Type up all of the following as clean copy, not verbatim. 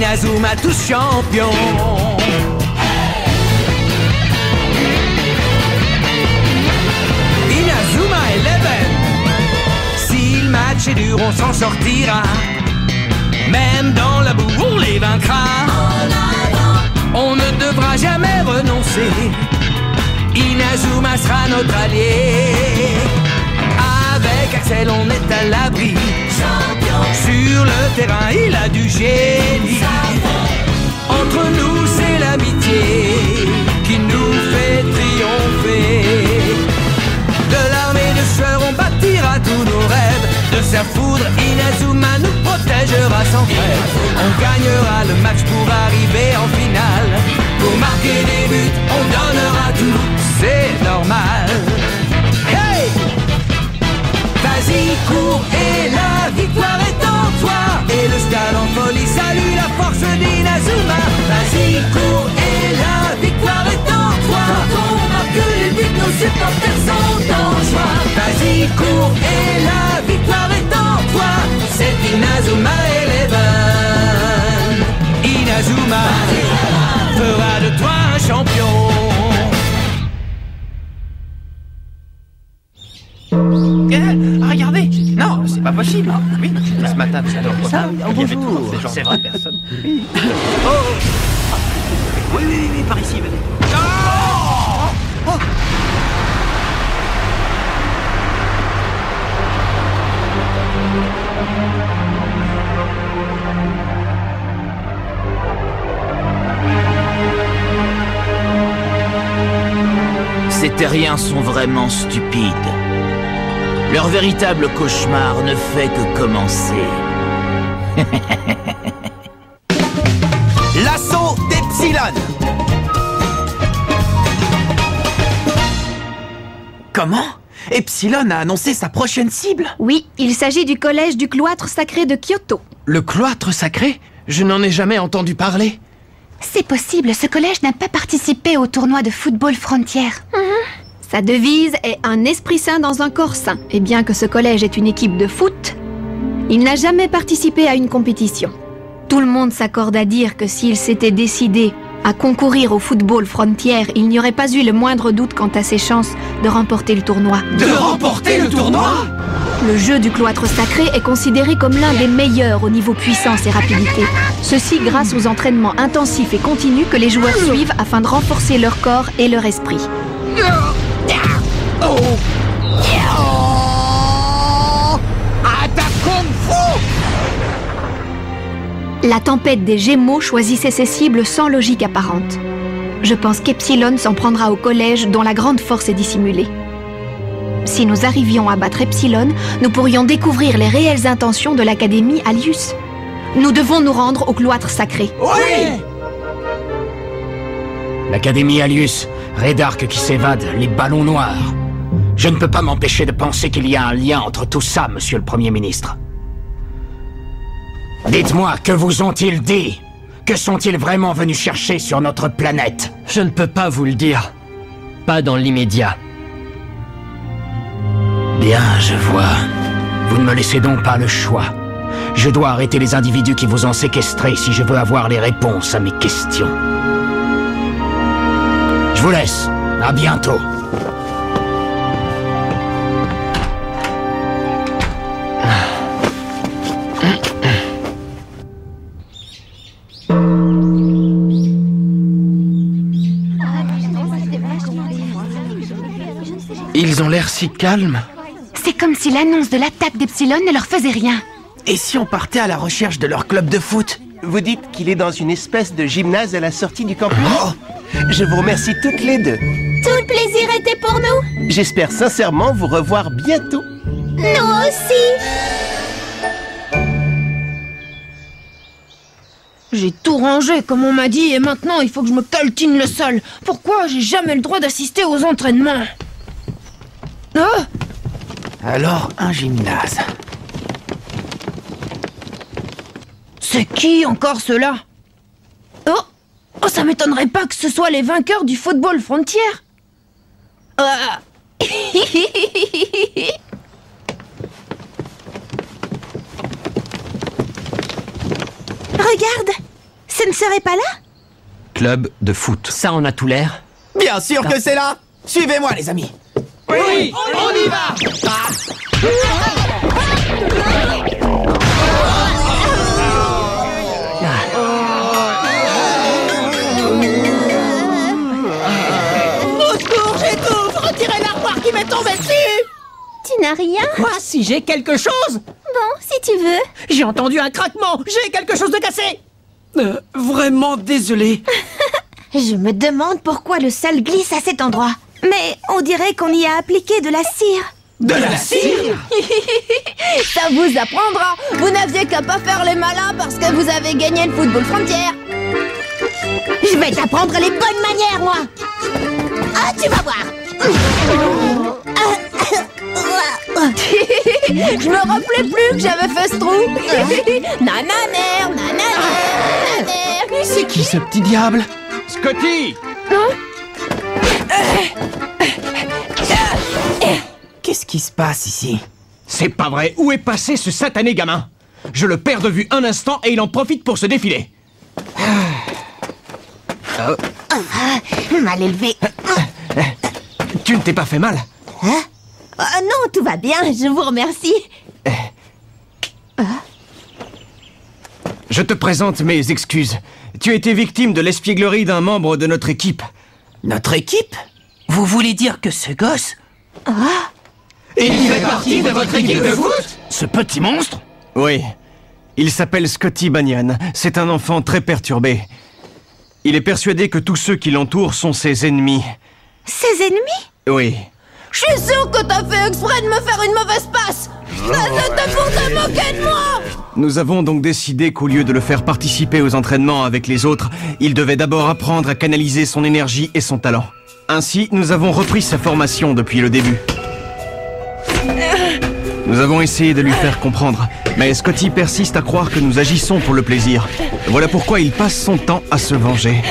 Inazuma tous champions. Inazuma 11. Si le match est dur, on s'en sortira. Même dans la boue, on les vaincra. On ne devra jamais renoncer. Inazuma sera notre allié. Avec Axel, on est à l'abri. Sur le terrain, il a du génie. Entre nous, c'est l'amitié qui nous fait triompher. De l'armée de sueur, on bâtira tous nos rêves. De sa foudre, Inazuma nous protégera sans trêve. On gagnera le match pour arriver en finale. Pour marquer des buts, on donnera tout, c'est normal. Hey! Vas-y, cours et la victoire est en toi. Et le stade en folie salue la force d'Inazuma. Vas-y, cours et la victoire est en toi. Quand on marque les buts, nos supporters sont en joie. Vas-y, cours et la victoire est en toi. C'est Inazuma 11. Inazuma fera de toi un champion. Regardez! Non, c'est pas possible! Oui, ce matin, vous adorez ça? Il y avait toujours ces gens. C'est vrai, personne. Oui. Oh! Oui, par ici, venez. Oh! Oh! Ces terriens sont vraiment stupides. Leur véritable cauchemar ne fait que commencer. L'assaut d'Epsilon. Comment? Epsilon a annoncé sa prochaine cible? Oui, il s'agit du collège du cloître sacré de Kyoto. Le cloître sacré? Je n'en ai jamais entendu parler. C'est possible, ce collège n'a pas participé au tournoi de football frontière. Sa devise est « un esprit sain dans un corps sain ». Et bien que ce collège est une équipe de foot, il n'a jamais participé à une compétition. Tout le monde s'accorde à dire que s'il s'était décidé à concourir au football frontière, il n'y aurait pas eu le moindre doute quant à ses chances de remporter le tournoi. De remporter le tournoi? Le jeu du cloître sacré est considéré comme l'un des meilleurs au niveau puissance et rapidité. Ceci grâce aux entraînements intensifs et continus que les joueurs suivent afin de renforcer leur corps et leur esprit. La tempête des Gémeaux choisissait ses cibles sans logique apparente. Je pense qu'Epsilon s'en prendra au collège dont la grande force est dissimulée. Si nous arrivions à battre Epsilon, nous pourrions découvrir les réelles intentions de l'Académie Alius. Nous devons nous rendre au cloître sacré. Oui! L'Académie Alius, Redark qui s'évade, les ballons noirs. Je ne peux pas m'empêcher de penser qu'il y a un lien entre tout ça, monsieur le Premier ministre. Dites-moi, que vous ont-ils dit? Que sont-ils vraiment venus chercher sur notre planète? Je ne peux pas vous le dire. Pas dans l'immédiat. Bien, je vois. Vous ne me laissez donc pas le choix. Je dois arrêter les individus qui vous ont séquestré si je veux avoir les réponses à mes questions. Je vous laisse. À bientôt. Ils ont l'air si calmes. C'est comme si l'annonce de l'attaque d'Epsilon ne leur faisait rien. Et si on partait à la recherche de leur club de foot? Vous dites qu'il est dans une espèce de gymnase à la sortie du campus? Je vous remercie toutes les deux. Tout le plaisir était pour nous. J'espère sincèrement vous revoir bientôt. Nous aussi. J'ai tout rangé comme on m'a dit et maintenant il faut que je me caltine le sol. Pourquoi j'ai jamais le droit d'assister aux entraînements? Oh! Alors, un gymnase. C'est qui encore ceux-là? Oh, ça m'étonnerait pas que ce soit les vainqueurs du football frontière. Regarde, serez pas là? Club de foot. Ça en a tout l'air. Bien sûr que c'est là. Suivez-moi, les amis. Oui, on y va. Au secours, j'étouffe. Retirez l'armoire qui m'est tombée dessus. Tu n'as rien? Quoi, si j'ai quelque chose? Bon, si tu veux. J'ai entendu un craquement. J'ai quelque chose de cassé. Vraiment désolé. Je me demande pourquoi le sol glisse à cet endroit. Mais on dirait qu'on y a appliqué de la cire. De la cire? Ça vous apprendra. Vous n'aviez qu'à pas faire les malins parce que vous avez gagné le football frontière. Je vais t'apprendre les bonnes manières, moi. Ah, tu vas voir. Je me rappelais plus que j'avais fait ce trou. Nananer, nananer. C'est qui ce petit diable? Scotty! Qu'est-ce qui se passe ici? C'est pas vrai. Où est passé ce satané gamin? Je le perds de vue un instant et il en profite pour se défiler. Mal élevé. Tu ne t'es pas fait mal? Hein? Non, tout va bien, je vous remercie. Je te présente mes excuses. Tu as été victime de l'espièglerie d'un membre de notre équipe. Notre équipe? Vous voulez dire que ce gosse... Et il fait partie de votre équipe de foot? Ce petit monstre? Oui. Il s'appelle Scotty Banyan. C'est un enfant très perturbé. Il est persuadé que tous ceux qui l'entourent sont ses ennemis. Ses ennemis? Oui. Je suis sûre que t'as fait exprès de me faire une mauvaise passe. C'était pour te moquer de moi. Nous avons donc décidé qu'au lieu de le faire participer aux entraînements avec les autres, il devait d'abord apprendre à canaliser son énergie et son talent. Ainsi, nous avons repris sa formation depuis le début. Nous avons essayé de lui faire comprendre, mais Scotty persiste à croire que nous agissons pour le plaisir. Voilà pourquoi il passe son temps à se venger.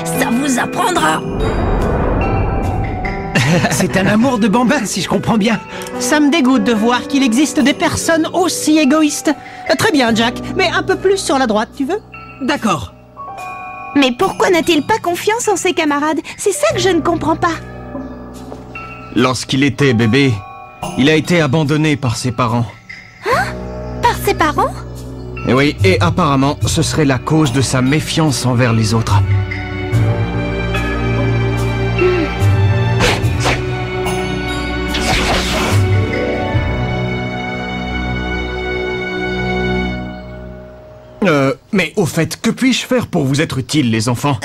Ça vous apprendra. C'est un amour de bambin, si je comprends bien. Ça me dégoûte de voir qu'il existe des personnes aussi égoïstes. Très bien, Jack, mais un peu plus sur la droite, tu veux? D'accord. Mais pourquoi n'a-t-il pas confiance en ses camarades? C'est ça que je ne comprends pas. Lorsqu'il était bébé, il a été abandonné par ses parents. Hein? Par ses parents? Et oui, et apparemment, ce serait la cause de sa méfiance envers les autres. Mais au fait, que puis-je faire pour vous être utile, les enfants?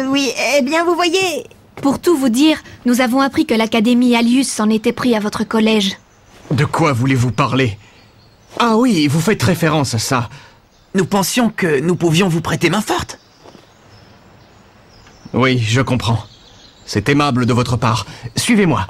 Oui, eh bien, vous voyez... Pour tout vous dire, nous avons appris que l'Académie Alius s'en était pris à votre collège. De quoi voulez-vous parler? Ah oui, vous faites référence à ça. Nous pensions que nous pouvions vous prêter main forte. Oui, je comprends. C'est aimable de votre part. Suivez-moi.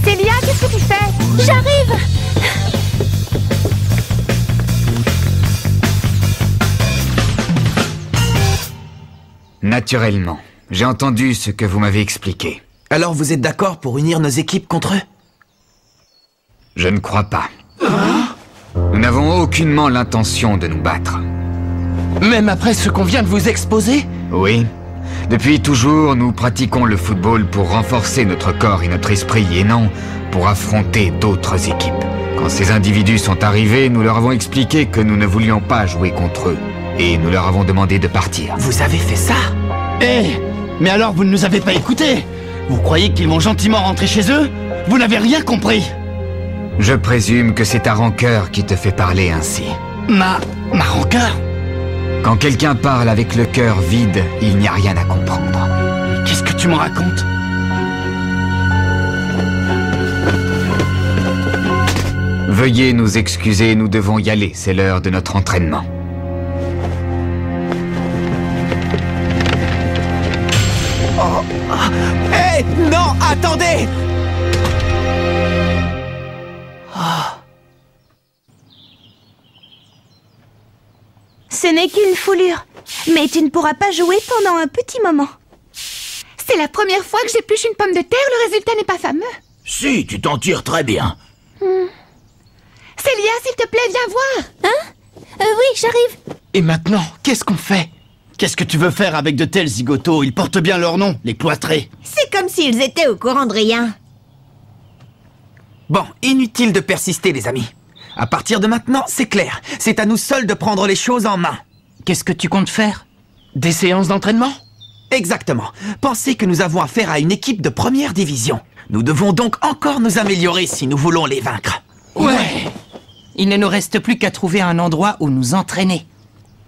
Célia, qu'est-ce que tu fais? J'arrive! Naturellement. J'ai entendu ce que vous m'avez expliqué. Alors vous êtes d'accord pour unir nos équipes contre eux? Je ne crois pas. Nous n'avons aucunement l'intention de nous battre. Même après ce qu'on vient de vous exposer? Oui. Depuis toujours, nous pratiquons le football pour renforcer notre corps et notre esprit, et non pour affronter d'autres équipes. Quand ces individus sont arrivés, nous leur avons expliqué que nous ne voulions pas jouer contre eux, et nous leur avons demandé de partir. Vous avez fait ça? Mais alors vous ne nous avez pas écoutés? Vous croyez qu'ils vont gentiment rentrer chez eux? Vous n'avez rien compris. Je présume que c'est ta rancœur qui te fait parler ainsi. Ma rancœur? Quand quelqu'un parle avec le cœur vide, il n'y a rien à comprendre. Qu'est-ce que tu me racontes? Veuillez nous excuser, nous devons y aller, c'est l'heure de notre entraînement. Oh. Hé, non, attendez! Ce n'est qu'une foulure, mais tu ne pourras pas jouer pendant un petit moment. C'est la première fois que j'épluche une pomme de terre, le résultat n'est pas fameux. Si, tu t'en tires très bien. Célia, s'il te plaît, viens voir. Hein? Oui, j'arrive. Et maintenant, qu'est-ce qu'on fait? Qu'est-ce que tu veux faire avec de tels zigotos? Ils portent bien leur nom, les cloîtrés. C'est comme s'ils étaient au courant de rien. Bon, inutile de persister, les amis. À partir de maintenant, c'est clair. C'est à nous seuls de prendre les choses en main. Qu'est-ce que tu comptes faire? Des séances d'entraînement? Exactement. Pensez que nous avons affaire à une équipe de première division. Nous devons donc encore nous améliorer si nous voulons les vaincre. Ouais. Il ne nous reste plus qu'à trouver un endroit où nous entraîner.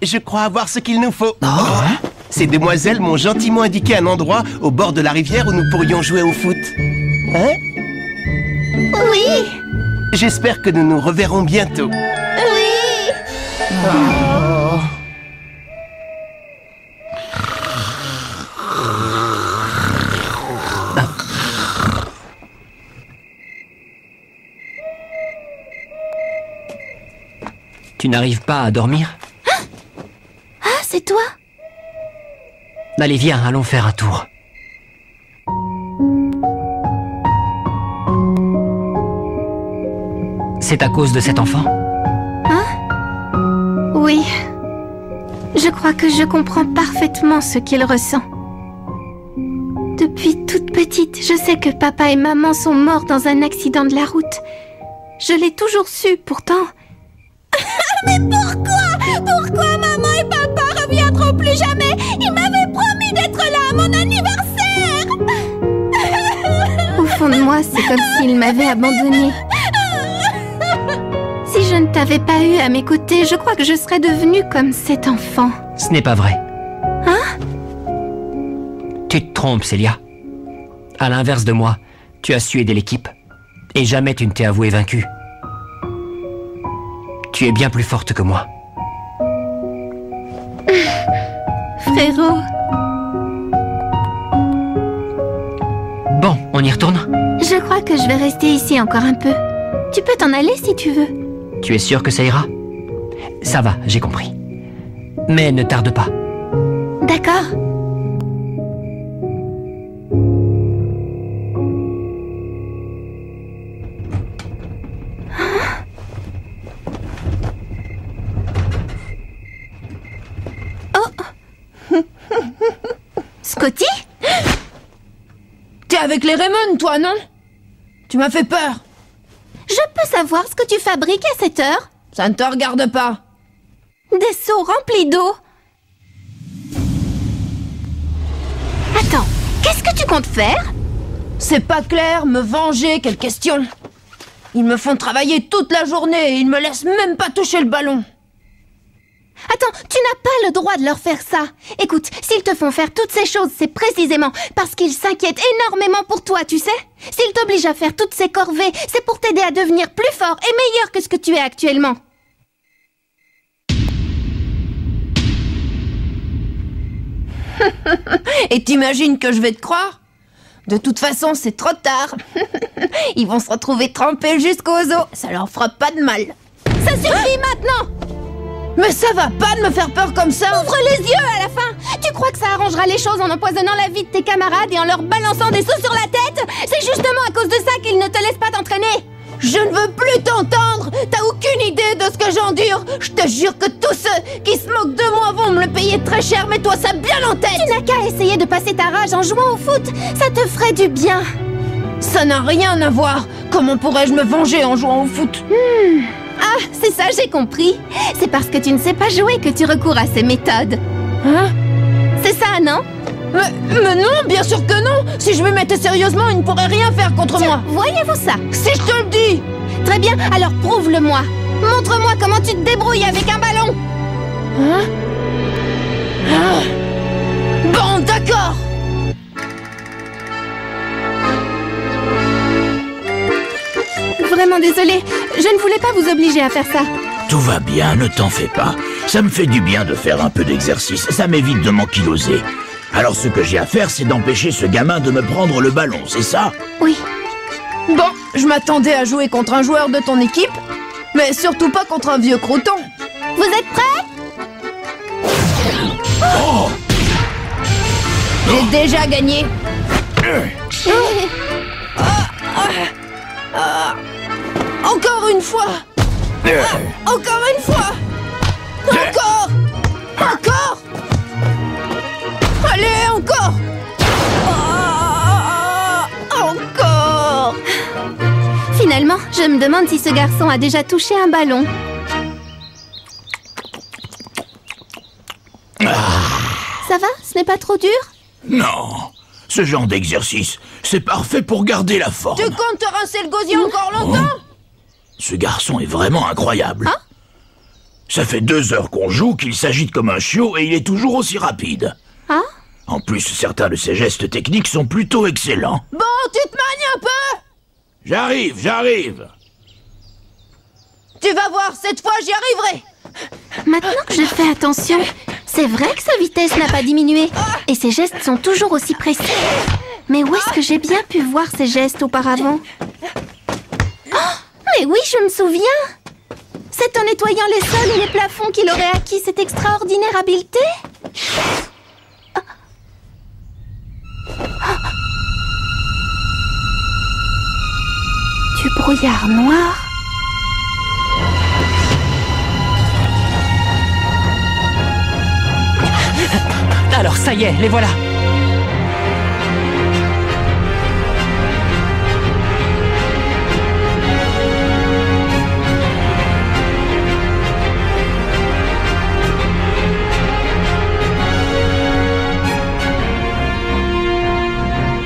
Je crois avoir ce qu'il nous faut. Hein? Ces demoiselles m'ont gentiment indiqué un endroit au bord de la rivière où nous pourrions jouer au foot. Hein? Oui. J'espère que nous nous reverrons bientôt. Oui. Tu n'arrives pas à dormir? Ah, c'est toi? Allez, viens, allons faire un tour. C'est à cause de cet enfant? Hein? Oui. Je crois que je comprends parfaitement ce qu'il ressent. Depuis toute petite, je sais que papa et maman sont morts dans un accident de la route. Je l'ai toujours su, pourtant... Mais pourquoi maman et papa reviendront plus jamais? Ils m'avaient promis d'être là à mon anniversaire. Au fond de moi, c'est comme s'ils m'avaient abandonnée. Si je ne t'avais pas eu à mes côtés, je crois que je serais devenue comme cet enfant. Ce n'est pas vrai. Hein? Tu te trompes, Célia. À l'inverse de moi, tu as su aider l'équipe. Et jamais tu ne t'es avouée vaincue. Tu es bien plus forte que moi. Frérot. Bon, on y retourne? Je crois que je vais rester ici encore un peu. Tu peux t'en aller si tu veux. Tu es sûr que ça ira? Ça va, j'ai compris. Mais ne tarde pas. D'accord. Scotty? T'es avec les Raymond, toi, non? Tu m'as fait peur. Je peux savoir ce que tu fabriques à cette heure? Ça ne te regarde pas. Des seaux remplis d'eau. Attends, qu'est-ce que tu comptes faire? C'est pas clair, me venger, quelle question. Ils me font travailler toute la journée et ils me laissent même pas toucher le ballon. Attends, tu n'as pas le droit de leur faire ça. Écoute, s'ils te font faire toutes ces choses, c'est précisément parce qu'ils s'inquiètent énormément pour toi, tu sais? S'ils t'obligent à faire toutes ces corvées, c'est pour t'aider à devenir plus fort et meilleur que ce que tu es actuellement. Et t'imagines que je vais te croire? De toute façon, c'est trop tard. Ils vont se retrouver trempés jusqu'aux os. Ça leur fera pas de mal. Ça suffit maintenant! Mais ça va pas de me faire peur comme ça! Ouvre les yeux à la fin! Tu crois que ça arrangera les choses en empoisonnant la vie de tes camarades et en leur balançant des seaux sur la tête? C'est justement à cause de ça qu'ils ne te laissent pas t'entraîner! Je ne veux plus t'entendre! T'as aucune idée de ce que j'endure! Je te jure que tous ceux qui se moquent de moi vont me le payer très cher, mais toi ça bien en tête! Tu n'as qu'à essayer de passer ta rage en jouant au foot! Ça te ferait du bien! Ça n'a rien à voir! Comment pourrais-je me venger en jouant au foot? Ah, c'est ça, j'ai compris. C'est parce que tu ne sais pas jouer que tu recours à ces méthodes. Hein? C'est ça, non? Mais non, bien sûr que non! Si je me mettais sérieusement, ils ne pourraient rien faire contre moi! Voyez-vous ça? Si je te le dis! Très bien, alors prouve-le-moi. Montre-moi comment tu te débrouilles avec un ballon. Hein? Ah. Bon, d'accord! Vraiment désolée, Je ne voulais pas vous obliger à faire ça. Tout va bien, ne t'en fais pas. Ça me fait du bien de faire un peu d'exercice, ça m'évite de m'enkyloser. Alors ce que j'ai à faire, c'est d'empêcher ce gamin de me prendre le ballon, c'est ça? Oui. Bon, je m'attendais à jouer contre un joueur de ton équipe, mais surtout pas contre un vieux croton. Vous êtes prêts? Oh! J'ai déjà gagné. Encore une fois. Encore une fois. Encore. Encore. Allez, encore. Encore. Finalement, je me demande si ce garçon a déjà touché un ballon. Ça va? Ce n'est pas trop dur? Non, ce genre d'exercice, c'est parfait pour garder la forme. Tu comptes te rincer le gosier encore longtemps? Ce garçon est vraiment incroyable. Hein? Ça fait 2 heures qu'on joue, qu'il s'agite comme un chiot et il est toujours aussi rapide. Ah? En plus, certains de ses gestes techniques sont plutôt excellents. Bon, tu te manies un peu? J'arrive. Tu vas voir, cette fois j'y arriverai. Maintenant que je fais attention, c'est vrai que sa vitesse n'a pas diminué. Et ses gestes sont toujours aussi précis. Mais où est-ce que j'ai bien pu voir ces gestes auparavant? Oh, mais oui, je me souviens. C'est en nettoyant les sols et les plafonds qu'il aurait acquis cette extraordinaire habileté. Du brouillard noir. Alors ça y est, les voilà.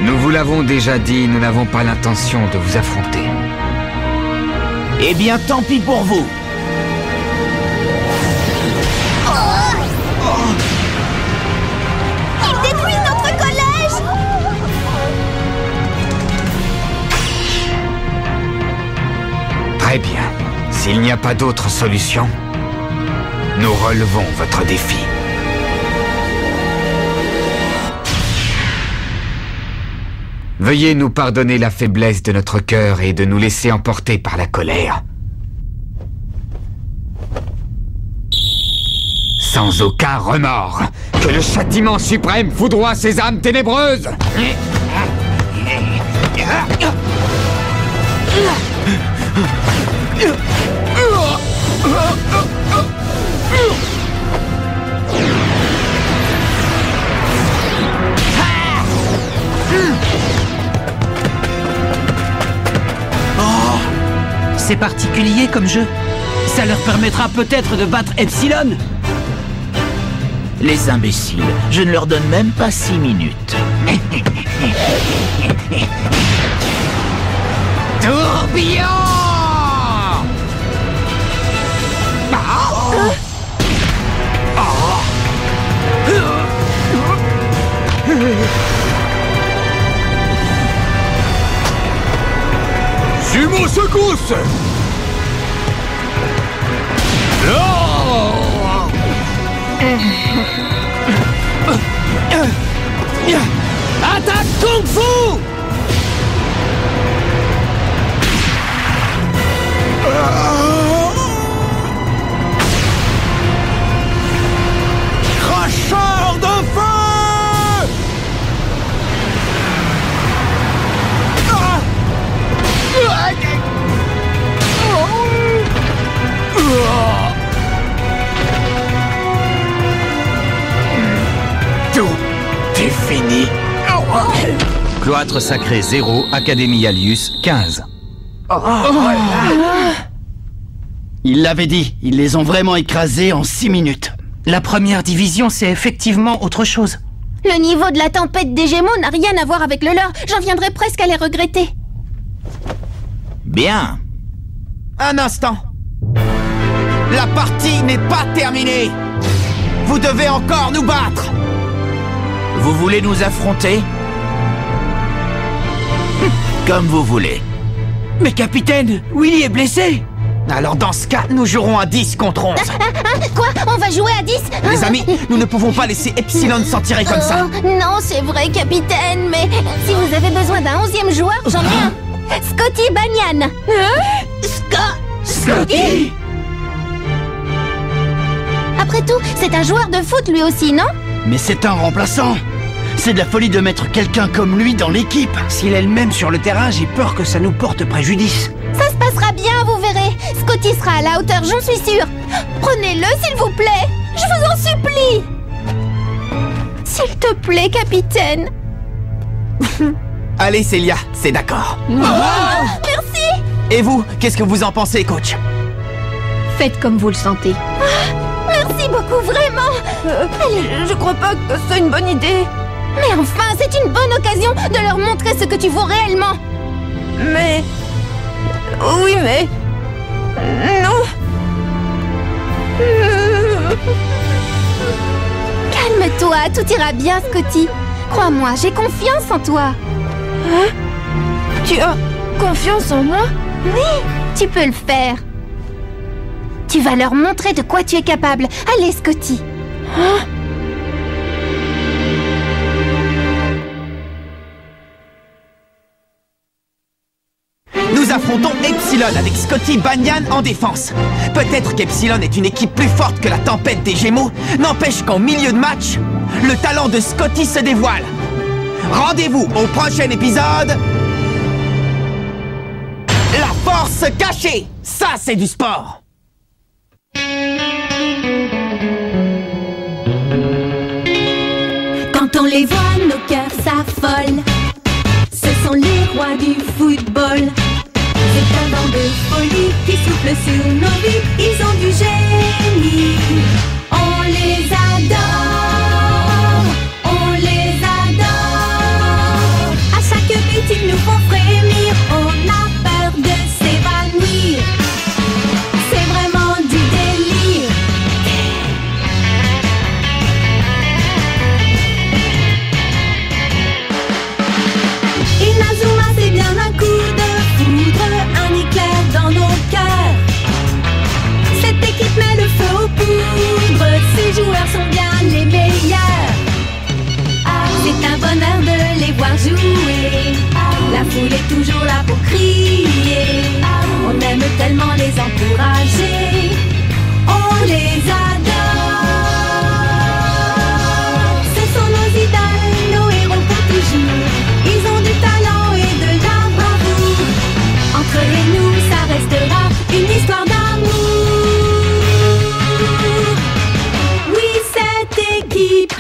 Nous vous l'avons déjà dit, nous n'avons pas l'intention de vous affronter. Eh bien, tant pis pour vous. Il détruit notre collège! Très bien. S'il n'y a pas d'autre solution, nous relevons votre défi. Veuillez nous pardonner la faiblesse de notre cœur et de nous laisser emporter par la colère. Sans aucun remords, que le châtiment suprême foudroie ces âmes ténébreuses. C'est particulier comme jeu. Ça leur permettra peut-être de battre Epsilon. Les imbéciles, je ne leur donne même pas 6 minutes. Tourbillon! Sumo secousse! Attaque Kung Fu! Cracheur de feu! Tout est fini. Cloître sacré 0, Académie Alius 15. Il l'avait dit, ils les ont vraiment écrasés en 6 minutes. La première division, c'est effectivement autre chose. Le niveau de la tempête des Gémeaux n'a rien à voir avec le leur. J'en viendrais presque à les regretter. Bien. Un instant. La partie n'est pas terminée. Vous devez encore nous battre. Vous voulez nous affronter? Comme vous voulez. Mais capitaine, Willy est blessé. Alors dans ce cas, nous jouerons à 10 contre 11. Quoi? On va jouer à 10? Les amis, nous ne pouvons pas laisser Epsilon s'en tirer comme ça. Non, c'est vrai, capitaine, mais si vous avez besoin d'un 11e joueur, j'en ai un. Scotty Banyan. Scotty? Après tout, c'est un joueur de foot lui aussi, non? Mais c'est un remplaçant. C'est de la folie de mettre quelqu'un comme lui dans l'équipe. S'il est le même sur le terrain, j'ai peur que ça nous porte préjudice. Ça se passera bien, vous verrez. Scotty sera à la hauteur, j'en suis sûre. Prenez-le, s'il vous plaît. Je vous en supplie. S'il te plaît, capitaine. Allez, Célia, c'est d'accord. Merci. Et vous, qu'est-ce que vous en pensez, coach? Faites comme vous le sentez. Merci beaucoup, vraiment. Je crois pas que c'est une bonne idée. Mais enfin, c'est une bonne occasion de leur montrer ce que tu vaux réellement. Mais... Oui, mais... Non. Calme-toi, tout ira bien, Scotty. Crois-moi, j'ai confiance en toi. Hein? Tu as confiance en moi? Oui, tu peux le faire. Tu vas leur montrer de quoi tu es capable. Allez, Scotty. Hein? Nous affrontons Epsilon avec Scotty Banyan en défense. Peut-être qu'Epsilon est une équipe plus forte que la tempête des Gémeaux. N'empêche qu'en milieu de match, le talent de Scotty se dévoile. Rendez-vous au prochain épisode. La force cachée. Ça, c'est du sport. Quand on les voit, nos cœurs s'affolent. Ce sont les rois du football. C'est un vent de folie qui souffle sur nos vies. Ils ont du génie. On les adore. On les adore. À chaque but, ils nous font frémir. On a peur de s'évanouir. C'est vraiment du délire. Inazuma, c'est bien un coup de foudre, un éclair dans nos cœurs. Cette équipe met le feu aux poudres, ces joueurs sont bien les meilleurs. C'est un bonheur de les voir jouer, la foule est toujours là pour crier. On aime tellement les encourager, on les adore. Ce sont nos idoles, nos héros pour toujours. Ils ont du talent et de la bravoure. Entre eux et nous, ça restera une histoire d'amour. Oui, cette équipe